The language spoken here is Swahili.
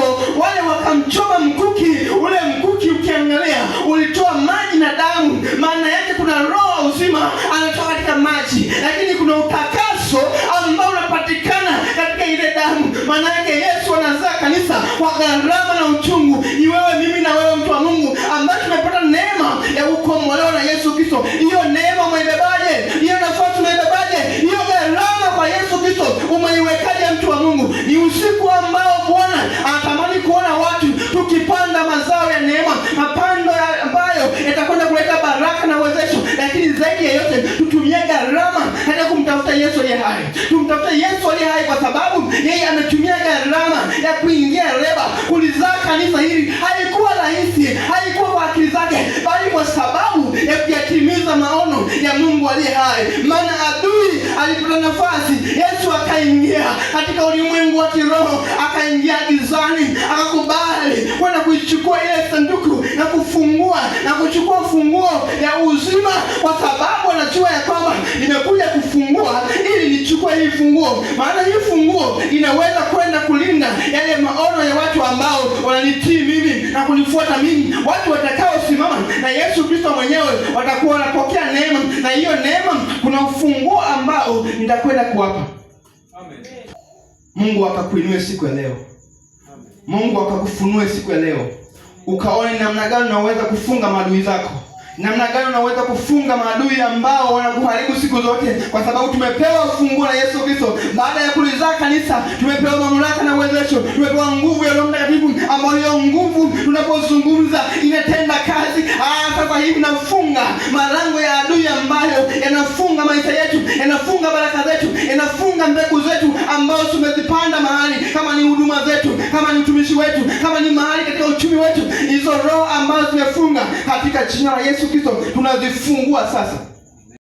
ambapo wale wakamchoma mkuki. Ule mkuki ukiangalia ulitoa maji na damu. Maana yake kuna roho uzima anatoka katika maji, lakini kuna utakaso ambao unapatikana katika ile damu. Maana yake Yesu anazaa kanisa kwa gharama na uchungu. Ni wewe, mimi na wewe, mtu wa Mungu, ambaye tumepata neema ya kukombolewa na Yesu Kristo. Hiyo neema umeibebaje? Hiyo nafasi umeibebaje? Hiyo gharama kwa Yesu Kristo umeiwekaje, mtu wa Mungu? Ni usiku ambao Bwana anatamani kuona watu tukipanda mazao ya neema, mapando ambayo yatakwenda kuleta baraka na uwezesho. Lakini zaidi ya yote tutumie gharama katika kumtafuta Yesu aliye hai. Tumtafute Yesu aliye hai kwa sababu yeye ametumia gharama ya kuingia leba kulizaa kanisa hili. Haikuwa rahisi, haikuwa kwa akili zake, bali kwa sababu ya kuyatimiza maono ya Mungu aliye hai. Maana adui alipata nafasi, Yesu akaingia katika ulimwengu wa kiroho, akaingia gizani, akakubali kwenda kuichukua ile sanduku na kufungua na kuchukua funguo ya uzima, kwa sababu anajua ya kwamba nimekuja kufungua ili nichukue hii funguo. Maana hii funguo inaweza kwenda kulinda yale maono ya watu ambao wananitii mimi na kunifuata mimi. Watu watakaosimama na Yesu Kristo mwenyewe watakuwa wanapokea neema, na hiyo neema kuna ufunguo ambao nitakwenda kuwapa. Amen. Mungu akakuinue siku ya leo. Amen. Mungu akakufunue siku ya leo, ukaone namna gani unaweza kufunga maadui zako, namna gani unaweza kufunga maadui ambao wanakuharibu siku zote, kwa sababu tumepewa funguo na Yesu Kristo. Baada ya kulizaa kanisa, tumepewa mamlaka na uwezesho, tumepewa nguvu ya Roho Mtakatifu, ambayo hiyo nguvu tunapozungumza inatenda kazi. Sasa hivi nafunga malango ya adui ambayo yanafunga maisha yetu, yanafunga baraka zetu, yanafunga mbegu zetu ambazo tumezipanda mahali, kama ni huduma zetu, kama ni utumishi wetu, kama ni mahali katika uchumi wetu. Hizo roho ambazo tumefunga katika jina la Yesu Kristo tunazifungua sasa.